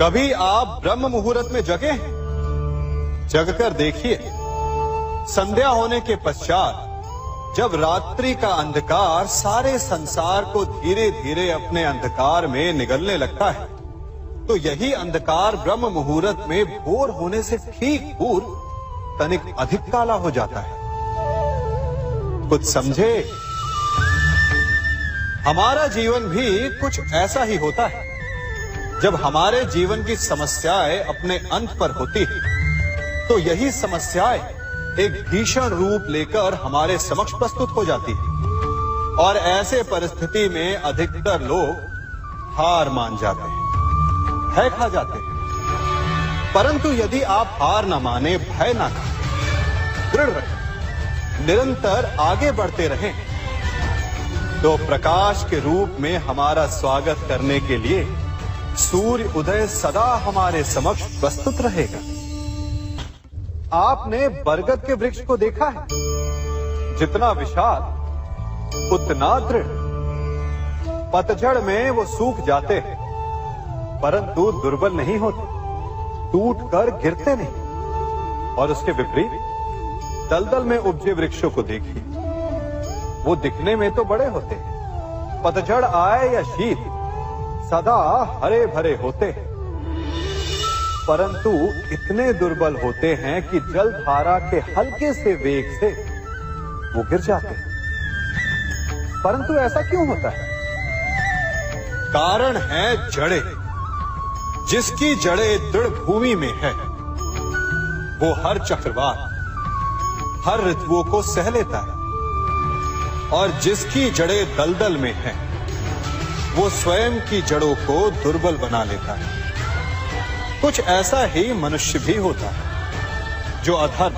कभी आप ब्रह्म मुहूर्त में जगे? जगकर देखिए, संध्या होने के पश्चात जब रात्रि का अंधकार सारे संसार को धीरे धीरे अपने अंधकार में निगलने लगता है, तो यही अंधकार ब्रह्म मुहूर्त में भोर होने से ठीक पूर्व तनिक अधिक काला हो जाता है। कुछ समझे? हमारा जीवन भी कुछ ऐसा ही होता है। जब हमारे जीवन की समस्याएं अपने अंत पर होती है, तो यही समस्याएं एक भीषण रूप लेकर हमारे समक्ष प्रस्तुत हो जाती है और ऐसे परिस्थिति में अधिकतर लोग हार मान जाते हैं, भय खा जाते हैं। परंतु यदि आप हार न माने, भय न खाएं, दृढ़ रहें, निरंतर आगे बढ़ते रहें, तो प्रकाश के रूप में हमारा स्वागत करने के लिए सूर्य उदय सदा हमारे समक्ष प्रस्तुत रहेगा। आपने बरगद के वृक्ष को देखा है? जितना विशाल उतना दृढ़। पतझड़ में वो सूख जाते हैं, परंतु दुर्बल नहीं होते, टूटकर गिरते नहीं। और उसके विपरीत दलदल में उपजे वृक्षों को देखिए, वो दिखने में तो बड़े होते हैं, पतझड़ आए या शीत सदा हरे भरे होते हैं, परंतु इतने दुर्बल होते हैं कि जल धारा के हल्के से वेग से वो गिर जाते हैं। परंतु ऐसा क्यों होता है? कारण है जड़ें। जिसकी जड़ें दृढ़ भूमि में है, वो हर चक्रवात, हर ऋतुओं को सह लेता है, और जिसकी जड़ें दलदल में है, वो स्वयं की जड़ों को दुर्बल बना लेता है। कुछ ऐसा ही मनुष्य भी होता है, जो अधर्म,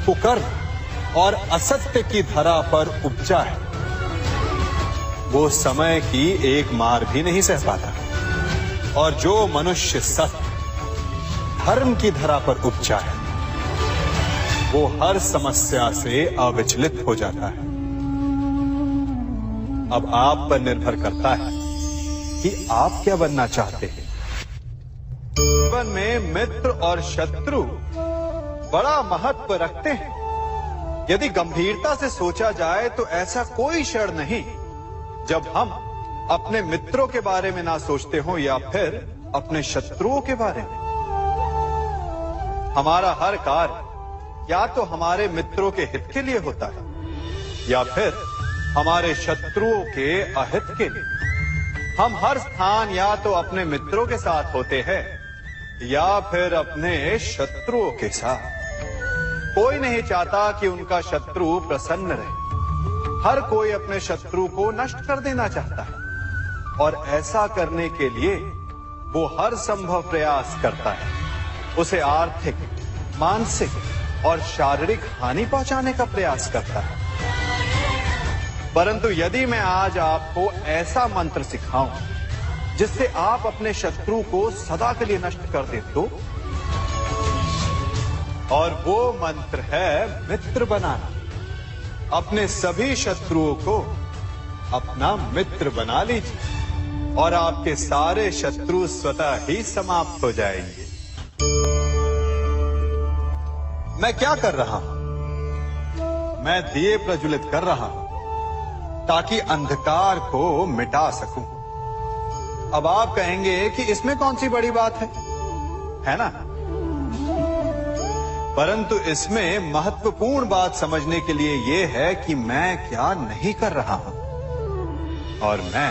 कुकर्म और असत्य की धरा पर उपजा है। वो समय की एक मार भी नहीं सह पाता, और जो मनुष्य सत्य, धर्म की धरा पर उपजा है, वो हर समस्या से अविचलित हो जाता है। अब आप पर निर्भर करता है कि आप क्या बनना चाहते हैं। जीवन में मित्र और शत्रु बड़ा महत्व रखते हैं। यदि गंभीरता से सोचा जाए तो ऐसा कोई क्षण नहीं जब हम अपने मित्रों के बारे में ना सोचते हो या फिर अपने शत्रुओं के बारे में। हमारा हर कार्य या तो हमारे मित्रों के हित के लिए होता है या फिर हमारे शत्रुओं के अहित के लिए। हम हर स्थान या तो अपने मित्रों के साथ होते हैं या फिर अपने शत्रुओं के साथ। कोई नहीं चाहता कि उनका शत्रु प्रसन्न रहे। हर कोई अपने शत्रु को नष्ट कर देना चाहता है, और ऐसा करने के लिए वो हर संभव प्रयास करता है। उसे आर्थिक, मानसिक और शारीरिक हानि पहुंचाने का प्रयास करता है। परंतु यदि मैं आज आपको ऐसा मंत्र सिखाऊं जिससे आप अपने शत्रु को सदा के लिए नष्ट कर दे तो, और वो मंत्र है मित्र बनाना। अपने सभी शत्रुओं को अपना मित्र बना लीजिए और आपके सारे शत्रु स्वतः ही समाप्त हो जाएंगे। मैं क्या कर रहा हूं? मैं दिए प्रज्वलित कर रहा हूं ताकि अंधकार को मिटा सकूं। अब आप कहेंगे कि इसमें कौन सी बड़ी बात है ना? परंतु इसमें महत्वपूर्ण बात समझने के लिए यह है कि मैं क्या नहीं कर रहा हूं, और मैं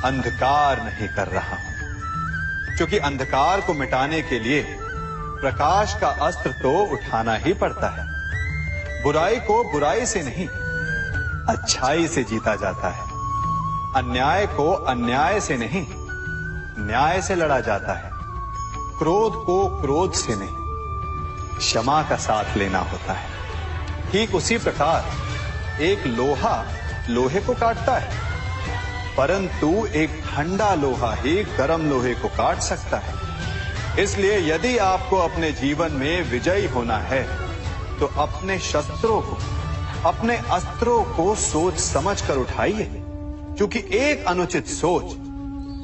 अंधकार नहीं कर रहा हूं। क्योंकि अंधकार को मिटाने के लिए प्रकाश का अस्त्र तो उठाना ही पड़ता है। बुराई को बुराई से नहीं, अच्छाई से जीता जाता है। अन्याय को अन्याय से नहीं, न्याय से लड़ा जाता है। क्रोध को क्रोध से नहीं, क्षमा का साथ लेना होता है। ठीक उसी प्रकार एक लोहा लोहे को काटता है, परंतु एक ठंडा लोहा ही गर्म लोहे को काट सकता है। इसलिए यदि आपको अपने जीवन में विजयी होना है तो अपने शस्त्रों को, अपने अस्त्रों को सोच समझ कर उठाइए, क्योंकि एक अनुचित सोच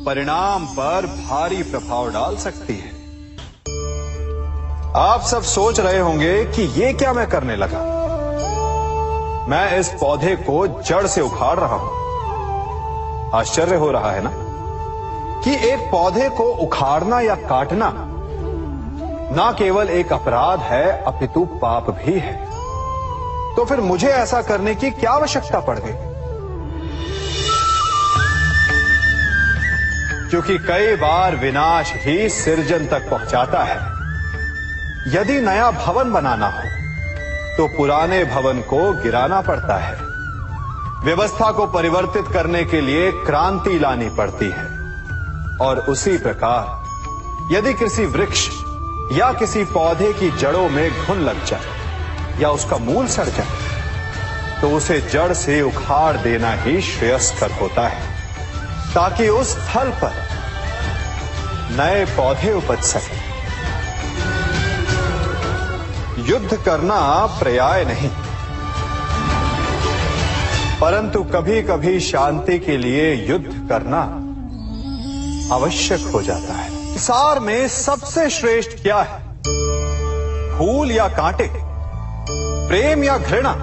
परिणाम पर भारी प्रभाव डाल सकती है। आप सब सोच रहे होंगे कि ये क्या मैं करने लगा। मैं इस पौधे को जड़ से उखाड़ रहा हूं। आश्चर्य हो रहा है ना कि एक पौधे को उखाड़ना या काटना ना केवल एक अपराध है अपितु पाप भी है। तो फिर मुझे ऐसा करने की क्या आवश्यकता पड़ गई? क्योंकि कई बार विनाश ही सृजन तक पहुंचाता है। यदि नया भवन बनाना हो तो पुराने भवन को गिराना पड़ता है। व्यवस्था को परिवर्तित करने के लिए क्रांति लानी पड़ती है। और उसी प्रकार यदि किसी वृक्ष या किसी पौधे की जड़ों में घुन लग जाए या उसका मूल सड़ जाए तो उसे जड़ से उखाड़ देना ही श्रेयस्कर होता है, ताकि उस स्थल पर नए पौधे उपज सके। युद्ध करना पर्याय नहीं, परंतु कभी कभी शांति के लिए युद्ध करना आवश्यक हो जाता है। संसार में सबसे श्रेष्ठ क्या है? फूल या कांटे, प्रेम या घृणा,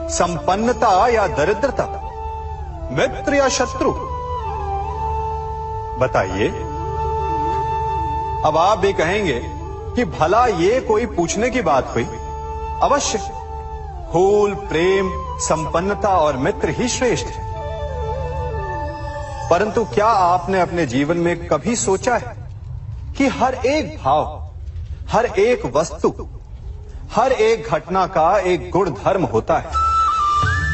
संपन्नता या दरिद्रता, मित्र या शत्रु? बताइए। अब आप भी कहेंगे कि भला ये कोई पूछने की बात हुई? अवश्य, फूल, प्रेम, संपन्नता और मित्र ही श्रेष्ठ है। परंतु क्या आपने अपने जीवन में कभी सोचा है कि हर एक भाव, हर एक वस्तु, हर एक घटना का एक गुण धर्म होता है?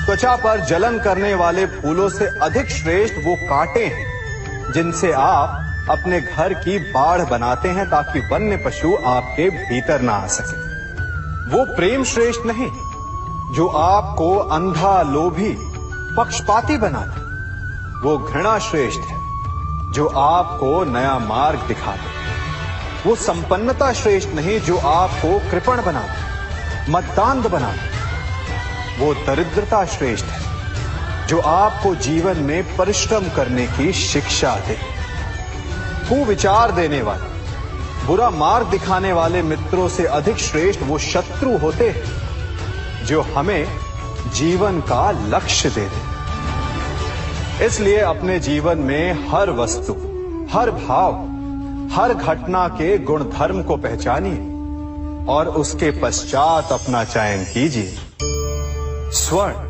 त्वचा पर जलन करने वाले फूलों से अधिक श्रेष्ठ वो कांटे हैं जिनसे आप अपने घर की बाढ़ बनाते हैं ताकि वन्य पशु आपके भीतर ना आ सके। वो प्रेम श्रेष्ठ नहीं जो आपको अंधा, लोभी, पक्षपाती बनाता। वो घृणा श्रेष्ठ है जो आपको नया मार्ग दिखाते। वो संपन्नता श्रेष्ठ नहीं जो आपको कृपण बनाते, मद्दांध बनाते। वो दरिद्रता श्रेष्ठ है जो आपको जीवन में परिश्रम करने की शिक्षा दे। कुविचार देने वाले, बुरा मार्ग दिखाने वाले मित्रों से अधिक श्रेष्ठ वो शत्रु होते हैं जो हमें जीवन का लक्ष्य दे दें। इसलिए अपने जीवन में हर वस्तु, हर भाव, हर घटना के गुण धर्म को पहचानिए और उसके पश्चात अपना चयन कीजिए। स्वर्ण।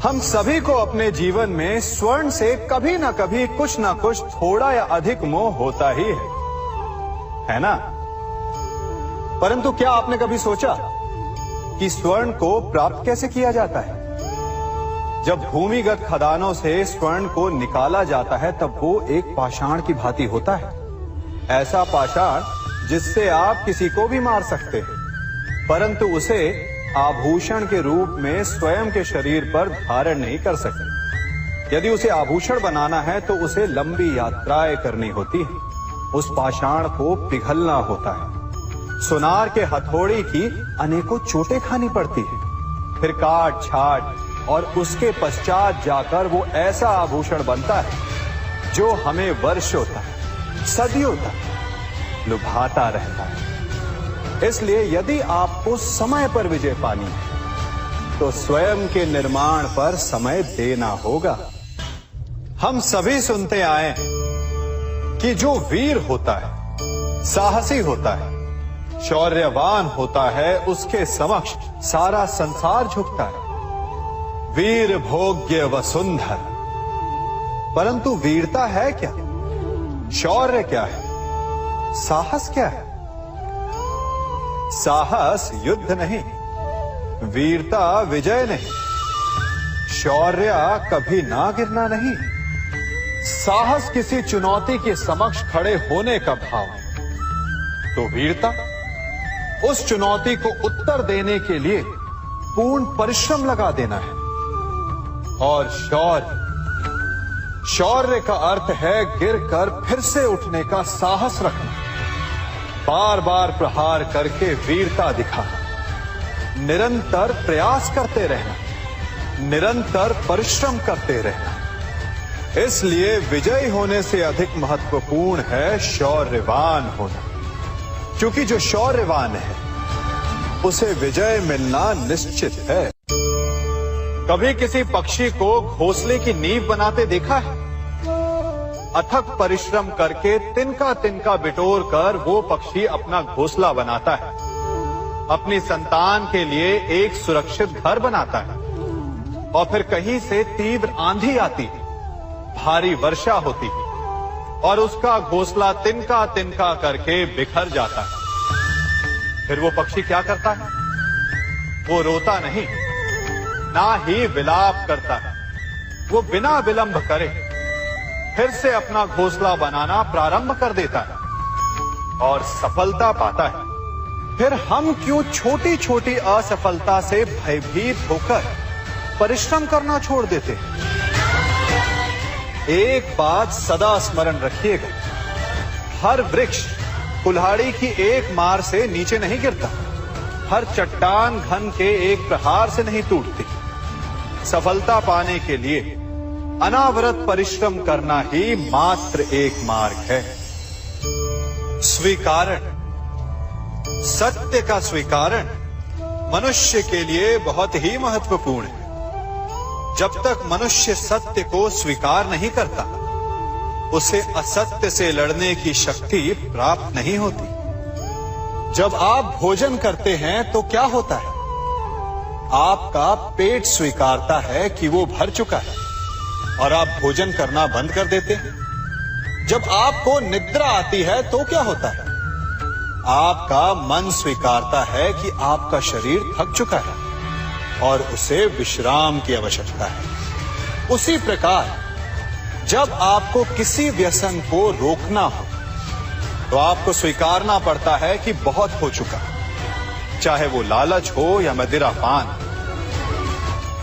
हम सभी को अपने जीवन में स्वर्ण से कभी ना कभी कुछ ना कुछ थोड़ा या अधिक मोह होता ही है ना? परंतु क्या आपने कभी सोचा कि स्वर्ण को प्राप्त कैसे किया जाता है? जब भूमिगत खदानों से स्वर्ण को निकाला जाता है तब वो एक पाषाण की भांति होता है। ऐसा पाषाण जिससे आप किसी को भी मार सकते हैं, परंतु उसे आभूषण के रूप में स्वयं के शरीर पर धारण नहीं कर सकते। यदि उसे आभूषण बनाना है तो उसे लंबी यात्राएं करनी होती है। उस पाषाण को पिघलना होता है। सुनार के हथौड़ी की अनेकों चोटें खानी पड़ती है। फिर काट छाट और उसके पश्चात जाकर वो ऐसा आभूषण बनता है जो हमें वर्षों तक, सदियों तक लुभाता रहता है। इसलिए यदि आपको समय पर विजय पानी है तो स्वयं के निर्माण पर समय देना होगा। हम सभी सुनते आए हैं कि जो वीर होता है, साहसी होता है, शौर्यवान होता है, उसके समक्ष सारा संसार झुकता है। वीर भोग्य वसुंधर। परंतु वीरता है क्या? शौर्य क्या है? साहस क्या है? साहस युद्ध नहीं, वीरता विजय नहीं, शौर्य कभी ना गिरना नहीं। साहस किसी चुनौती के समक्ष खड़े होने का भाव है, तो वीरता उस चुनौती को उत्तर देने के लिए पूर्ण परिश्रम लगा देना है। और शौर्य का अर्थ है गिरकर फिर से उठने का साहस रखना, बार बार प्रहार करके वीरता दिखाना, निरंतर प्रयास करते रहना, निरंतर परिश्रम करते रहना। इसलिए विजयी होने से अधिक महत्वपूर्ण है शौर्यवान होना, क्योंकि जो शौर्यवान है उसे विजय मिलना निश्चित है। कभी किसी पक्षी को घोंसले की नींव बनाते देखा है? अथक परिश्रम करके तिनका तिनका बिटोर कर वो पक्षी अपना घोंसला बनाता है, अपनी संतान के लिए एक सुरक्षित घर बनाता है। और फिर कहीं से तीव्र आंधी आती है, भारी वर्षा होती है और उसका घोंसला तिनका तिनका करके बिखर जाता है। फिर वो पक्षी क्या करता है? वो रोता नहीं, ना ही विलाप करता है। वो बिना विलंब करे फिर से अपना घोंसला बनाना प्रारंभ कर देता है और सफलता पाता है। फिर हम क्यों छोटी छोटी असफलता से भयभीत होकर परिश्रम करना छोड़ देते हैं? एक बात सदा स्मरण रखिएगा, हर वृक्ष कुल्हाड़ी की एक मार से नीचे नहीं गिरता, हर चट्टान घन के एक प्रहार से नहीं टूटती। सफलता पाने के लिए अनावरत परिश्रम करना ही मात्र एक मार्ग है। स्वीकारण, सत्य का स्वीकारण मनुष्य के लिए बहुत ही महत्वपूर्ण है। जब तक मनुष्य सत्य को स्वीकार नहीं करता, उसे असत्य से लड़ने की शक्ति प्राप्त नहीं होती। जब आप भोजन करते हैं तो क्या होता है? आपका पेट स्वीकारता है कि वो भर चुका है और आप भोजन करना बंद कर देते हैं। जब आपको निद्रा आती है तो क्या होता है? आपका मन स्वीकारता है कि आपका शरीर थक चुका है और उसे विश्राम की आवश्यकता है। उसी प्रकार जब आपको किसी व्यसन को रोकना हो तो आपको स्वीकारना पड़ता है कि बहुत हो चुका, चाहे वो लालच हो या मदिरापान।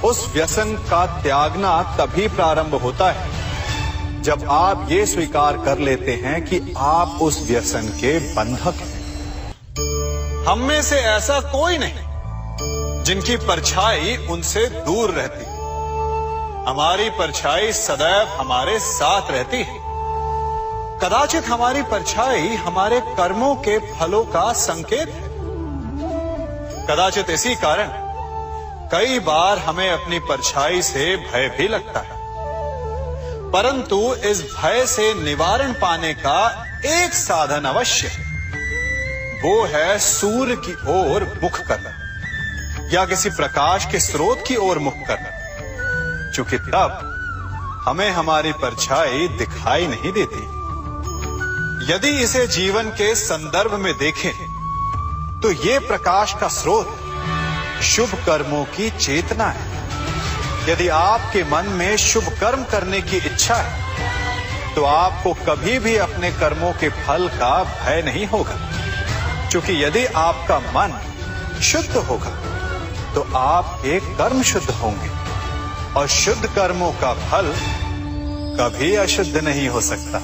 उस व्यसन का त्यागना तभी प्रारंभ होता है जब आप ये स्वीकार कर लेते हैं कि आप उस व्यसन के बंधक हैं। हम में से ऐसा कोई नहीं जिनकी परछाई उनसे दूर रहती। हमारी परछाई सदैव हमारे साथ रहती है। कदाचित हमारी परछाई हमारे कर्मों के फलों का संकेत है। कदाचित इसी कारण कई बार हमें अपनी परछाई से भय भी लगता है, परंतु इस भय से निवारण पाने का एक साधन अवश्य है। वो है सूर्य की ओर मुख करना या किसी प्रकाश के स्रोत की ओर मुख करना, क्योंकि तब हमें हमारी परछाई दिखाई नहीं देती। यदि इसे जीवन के संदर्भ में देखें तो ये प्रकाश का स्रोत शुभ कर्मों की चेतना है। यदि आपके मन में शुभ कर्म करने की इच्छा है तो आपको कभी भी अपने कर्मों के फल का भय नहीं होगा, क्योंकि यदि आपका मन शुद्ध होगा तो आपके कर्म शुद्ध होंगे और शुद्ध कर्मों का फल कभी अशुद्ध नहीं हो सकता।